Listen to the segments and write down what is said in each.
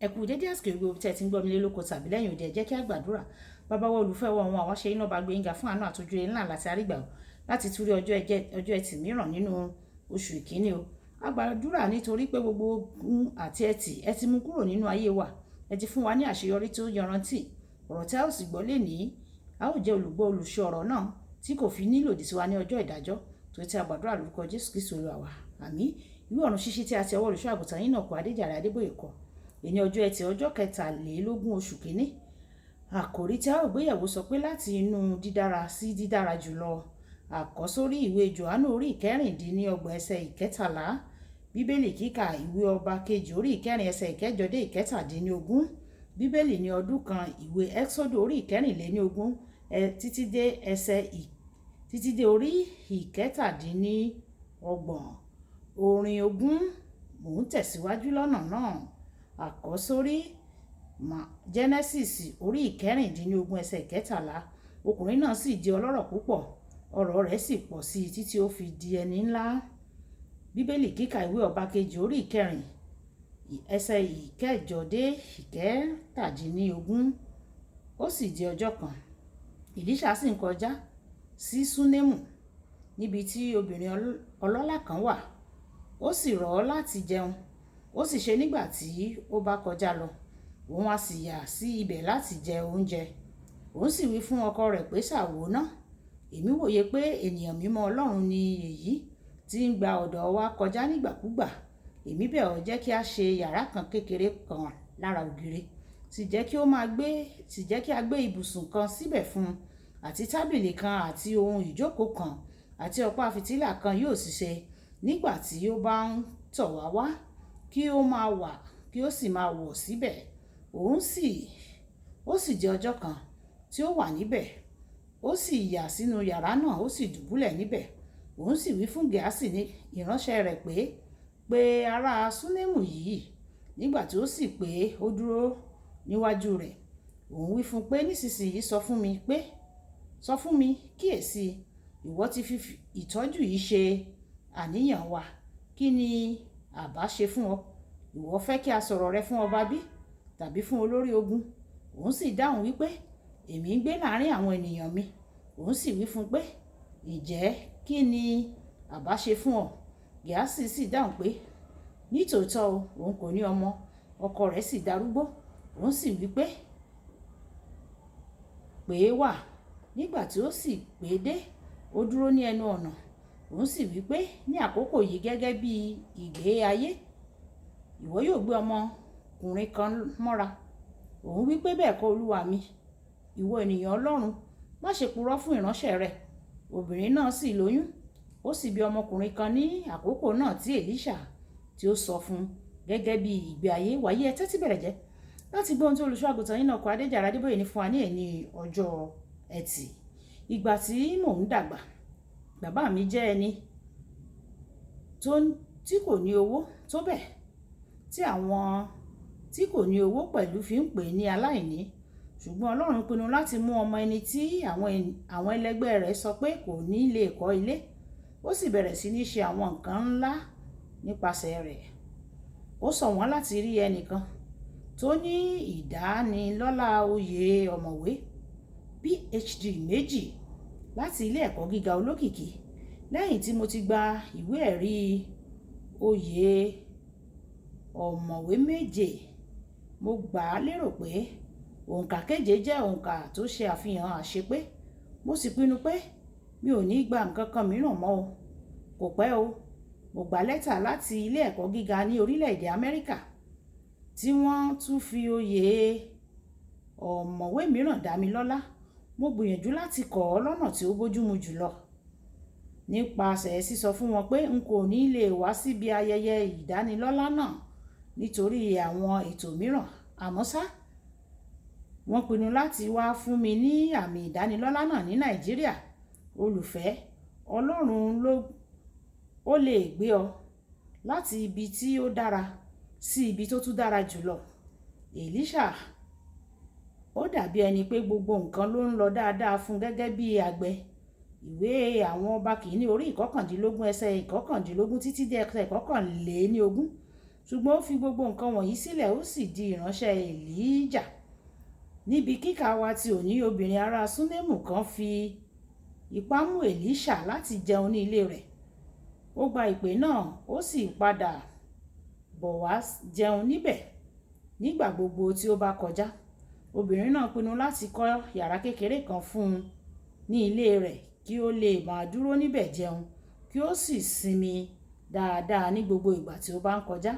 ẹ kú dédé àsìkò gbogbo tí ẹ ti ń gbọ́ mi lé lóko tàbí lẹ́yìn òde ẹ jẹ́ kí a gbàdúrà. Bàbá wa olùfẹ́ wa ohun àwa ṣe iná bá gbé yín ga fún àánú àtọ́jú ńlá láti àrígbà láti túrí ọjọ́ ẹtì mìíràn nínú oṣù ìkíní o. A gbàdúrà nítorí pé gbogbo ogun àti ẹtì ẹ ti mú kúrò nínú ayé wa, ẹ ti fún wa ní àṣeyọrí tó yanrantí. Ọ̀rọ̀ tí a ó sì gbọ́ lénìí, a ó jẹ́ olùgbọ́ olùṣọ́ ọ̀rọ̀ náà tí kò fi ní lòdì sí wa ní ọjọ́ ìdájọ́. Tó ti a gbàdúrà lórúkọ Jésù Kristi Olúwa wa. Àmín. Ìwé ọ̀run ṣíṣí tí a ti ọwọ́ olùṣọ́ àgùntàn yín náà kọ Adéjàre Adébóyè kọ. Èní ọjọ́ ẹtì ọjọ́ kẹtàlélógún oṣù kínní. Àkòrí tí a ó gbéyẹ̀wò sọ pé láti inú dídára sí dídára jùlọ. Àkọ́sórí ìwé Jòhánù orí ìkẹrìndínlọ́gbọ̀n ẹsẹ̀ ìkẹtàlá. Bíbélì kíkà ìwé ọba kejì orí ìkẹrin ẹsẹ̀ ìkẹjọ dé ìkẹtàdínlógún. Bíbélì ní ọdún kan ìwé Ẹ́xódù orí ìkẹrìnléníogún títí dé orí ìkẹtàdínlọ́gbọ̀n. Orin ogún mò ń tẹ̀síwájú lọ́nà náà. Àkọ́sórí Genesis orí ìkẹrìndínlógún ẹsẹ̀ ìkẹtàlá. Ọkùnrin náà sì di ọlọ́rọ̀ púpọ̀, ọrọ̀ rẹ̀ sì pọ̀ sí i títí ó fi di ẹni ńlá. Bíbélì kíkà ìwé ọba kejì orí ìkẹrin ẹsẹ̀ ìkẹjọ dé ìkẹtàdínlógún. Ó sì di ọjọ́ kan, Èlíṣà sì ń kọjá sí Súnémù níbi tí obìnrin ọlọ́lá kan wà. Ó sì rọ̀ ọ́ láti jẹun. Ó sì ṣe nígbà tí ó bá kọjá lọ, òun á sì yà sí ibẹ̀ láti jẹ oúnjẹ. Òun sì wí fún ọkọ rẹ̀ pé ṣàwò náà, èmi wòye pé ènìyàn mímọ́ Ọlọ́run ni èyí tí ń gba ọ̀dọ̀ wa kọjá nígbàkúgbà. Èmi bẹ̀ ọ́ jẹ́ kí a ṣe yàrá kan kékeré kan lára ògiri, sì jẹ́ kí a gbé ibùsùn kan síbẹ̀ fún un, àti tábìlì kan àti ohun ìjókòó kan àti ọ̀pá fìtílà kan yóò sì ṣe nígbà tí ó bá ń tọ̀ wá wá, kí ó máa wà kí ó sì máa wọ̀ síbẹ̀. Ó sì di ọjọ́ kan tí ó wà níbẹ̀, ó sì yà sínú yàrá náà, ó sì dùbúlẹ̀ níbẹ̀. Òun sì wí fún Gèásì ní ìránṣẹ́ rẹ̀ pé ará Súnémù yìí. Nígbà tí ó sì pé ó dúró níwájú rẹ̀, òun wí fún pé nísinsìnyí sọ fún mi kíyèsí, ìwọ ti fi ìtọ́jú yìí ṣe àníyàn wa, kí ni àbá ṣe fún ọ? Ìwọ fẹ́ kí a sọ̀rọ̀ rẹ fún ọba bí tàbí fún olórí ogun? Òun sì dáhùn wípé èmi ń gbé láàrin àwọn ènìyàn mi. Òun sì wí fún pé ǹjẹ́ kí ni àbá ṣe fún ọ? Gèásì sì dáhùn pé nítòótọ́ òun kò ní ọmọ, ọkọ rẹ̀ sì darúgbó. Òun sì wí pé wá. Nígbà tí ó sì pé dé, ó dúró ní ẹnu ọ̀nà. Òun sì wí pé ní àkókò yìí gẹ́gẹ́ bí ìgbé ayé, ìwọ yóò gbé ọmọkùnrin kan mọ́ra. Òun wí pé bẹ́ẹ̀ kọ́ olúwa mi, ìwọ ènìyàn Ọlọ́run, má ṣe purọ́ fún ìránṣẹ́ rẹ. Obìnrin náà sì lóyún, ó sì bí ọmọkùnrin kan ní àkókò náà tí Èlíṣà tí ó sọ fún gẹ́gẹ́ bí ìgbé ayé. Wàyí ẹ tẹ́tí bẹ̀rẹ̀ jẹ́ láti gbọ́ ohun tí olùṣọ́ àgùntàn yín náà kọ Adéjàre Adébóyè ní fún wa ní ẹ̀ní ọjọ́ ẹtì. Ìgbà tí mò ń dàgbà, bàbá mi jẹ́ ẹni tí kò ní owó tó bẹ́ẹ̀ tí àwọn tí kò ní owó pẹ̀lú fi ń pè ní aláìní. Ṣùgbọ́n Ọlọ́run pinnu láti mú ọmọ ẹni tí àwọn ẹlẹgbẹ́ rẹ̀ sọ pé kò ní lè kọ́ ilé. Ó sì bẹ̀rẹ̀ sí ní ṣe àwọn nǹkan ńlá nípasẹ̀ rẹ̀. Ó sọ wọ́n láti rí ẹnìkan tó ní ìdánilọ́lá oyè ọ̀mọ̀wé PhD méjì láti ilé ẹ̀kọ́ gíga olókìkí. Lẹ́yìn tí mo ti gba ìwé ẹ̀rí oyè ọ̀mọ̀wé méje, mo gbà á lérò pé òǹkà keje jẹ́ òǹkà tó ṣe àfihàn àṣepé. Mo sì pinnu pé mi ò ní gba nǹkan kan mìíràn mọ́ o. Kò pẹ́ o, mo gba lẹ́tà láti ilé ẹ̀kọ́ gíga ní orílẹ̀-èdè Amẹ́ríkà tí wọ́n tún fi oyè ọ̀mọ̀wé mìíràn dá mi lọ́lá. Mo gbìyànjú láti kọ̀ ọ́ lọ́nà tí ó bójúmu jùlọ nípasẹ̀ sísọ fún wọn pé n kò ní lè wá síbi ayẹyẹ ìdánilọ́lá náà nítorí àwọn ètò mìíràn. Àmọ́ ṣá, wọ́n pinnu láti wá fún mi ní àmì ìdánilọ́lá náà ní Nàìjíríà. Olùfẹ́, Ọlọ́run ó lè gbé ọ láti ibi tí ó dára sí ibi tó tún dára jùlọ. Èlíṣà, ó dàbí ẹni pé gbogbo nǹkan ló ń lọ dáadáa fún gẹ́gẹ́ bí àgbẹ̀. Ìwé àwọn ọba kìíní orí ìkọkàndínlógún ẹsẹ̀ ìkọkàndínlógún títí dé ẹsẹ̀ ìkọkànléníogún. ṣùgbọ́n ó fi gbogbo nǹkan wọ̀nyí sílẹ̀ ó sì di ìránṣẹ́ Èlíjà. Níbi kíkà wa ti òní, obìnrin ará Súnémù kan fi ipá mú Èlíṣà láti jẹun ní ilé rẹ̀. Ó gba ìpè náà ó sì padà bọ̀ wá jẹun níbẹ̀ nígbà gbogbo tí ó bá kọjá. Obìnrin náà pinnu láti kọ́ yàrá kékeré kan fún un ní ilé rẹ̀ kí ó lè máa dúró níbẹ̀ jẹun kí ó sì sinmi dáadáa ní gbogbo ìgbà tí ó bá ń kọjá.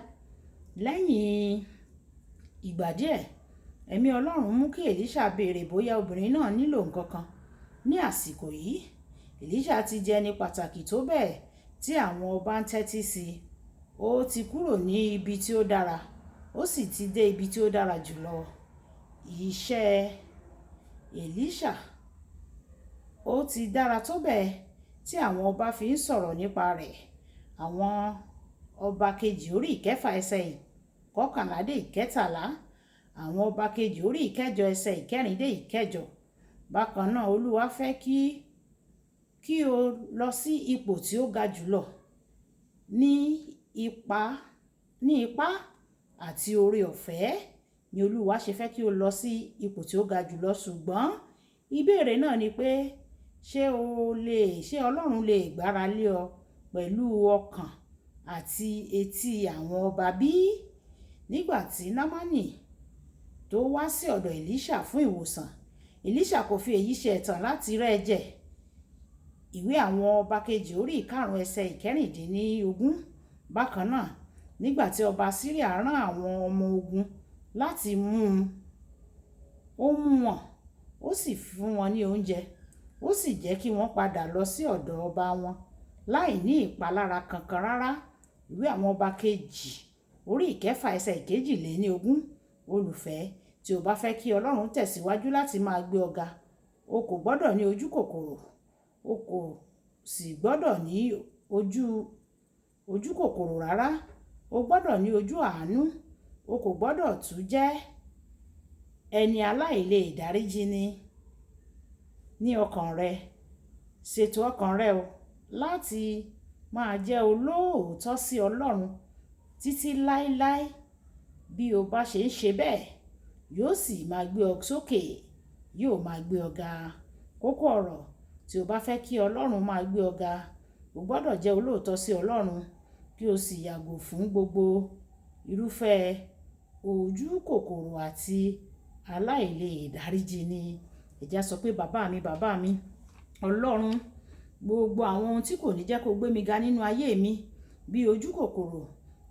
Lẹ́yìn ìgbà díẹ̀, ẹ̀mí Ọlọ́run mú kí Èlíṣà béèrè bóyá obìnrin náà nílò nǹkan kan. Ní àsìkò yìí, Èlíṣà ti jẹ́ ẹni pàtàkì tó bẹ́ẹ̀ tí àwọn ọba ń tẹ́tí sí i. Ó ti kúrò ní ibi tí ó dára, ó sì ti dé ibi tí ó dára jùlọ. Iṣẹ́ Èlíṣà ó ti dára tó bẹ́ẹ̀ tí àwọn ọba fi ń sọ̀rọ̀ nípa rẹ̀. Àwọn ọba kejì orí ìkẹfà ẹsẹ̀ ìkọkànlá dé ìkẹtàlá, àwọn ọba kejì orí ìkẹjọ ẹsẹ̀ ìkẹrin dé ìkẹjọ. Bákan náà, Olúwa fẹ́ kí o lọ sí ipò tí ó ga jùlọ ní ipá àti oore ọ̀fẹ́ ni Olúwa ṣe fẹ́ kí o lọ sí ipò tí ó ga jùlọ. Ṣùgbọ́n ìbéèrè náà ni pé ṣé Ọlọ́run lè gbára lé ọ pẹ̀lú ọkàn àti etí àwọn ọba bí? Nígbà tí Námánì tó wá sí ọ̀dọ̀ Èlíṣà fún ìwòsàn, Èlíṣà kò fi èyí ṣe ẹ̀tàn láti rẹ́ jẹ. Ìwé àwọn ọba kejì orí ìkarùn ẹsẹ̀ ìkẹrìndínlógún. Bákan náà, nígbà tí ọba Síríà rán àwọn ọmọ ogun láti mú wọn, ó sì fún wọn ní oúnjẹ, ó sì jẹ́ kí wọ́n padà lọ sí ọ̀dọ̀ ọba wọn láì ní ìpalára kankan rárá. Ìwé àwọn ọba kejì orí ìkẹfà ẹsẹ̀ ìkejìléníogún. Olùfẹ́, tí o bá fẹ́ kí Ọlọ́run tẹ̀síwájú láti máa gbé ọ ga, o kò gbọ́dọ̀ ní ojú kòkòrò, o kò sì gbọ́dọ̀ ní ojú kòkòrò rárá. O gbọ́dọ̀ ní ojú àánú. O kò gbọ́dọ̀ tún jẹ́ ẹni aláìlè dáríjì ní ọkàn rẹ. Ṣètò ọkàn rẹ láti máa jẹ́ olóòótọ́ sí Ọlọ́run títí láéláé. Bí o bá ṣe ń ṣe bẹ́ẹ̀, yóò sì máa gbé ọ sókè, yóò máa gbé ọ ga. Kókó ọ̀rọ̀: tí o bá fẹ́ kí Ọlọ́run máa gbé ọ ga, o gbọ́dọ̀ jẹ́ olóòótọ́ sí Ọlọ́run kí o sì yàgò fún gbogbo irúfẹ́ ojú kòkòrò àti aláìlè dáríjì ni. Ẹ̀já sọ pé bàbá mi Ọlọ́run, gbogbo àwọn ohun tí kò ní jẹ́ kó gbé mi ga nínú ayé mi, bí ojú kòkòrò,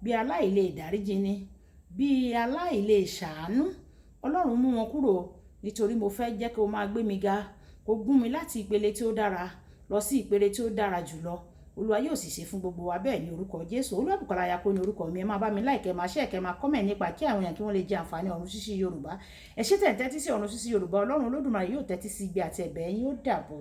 bí aláìlè dáríjì ni, bí aláìlè ṣàánú, Ọlọ́run mú wọn kúrò, nítorí mo fẹ́ jẹ́ kó máa gbé mi ga, kó gún mi láti ìpele tí ó dára lọ sí ìpele tí ó dára jùlọ. Olúwa yóò sì ṣe fún gbogbo wa bẹ́ẹ̀ ní orúkọ Jésù. Olúwàbùkọ́lá Ayako ní orúkọ mi. Ẹ máa bá mi like, ẹ máa share, ẹ máa comment nípa kí àwọn èèyàn kí wọ́n lè jẹ àǹfààní Ọ̀run Ṣíṣí Yorùbá. Ẹ ṣé tẹ́ ń tẹ́tí sí Ọ̀run Ṣíṣí Yorùbá. Ọlọ́run Olódùmarè yóò tẹ́tí sí igbe àti ẹ̀bẹ̀ yín. Ó dàbọ̀.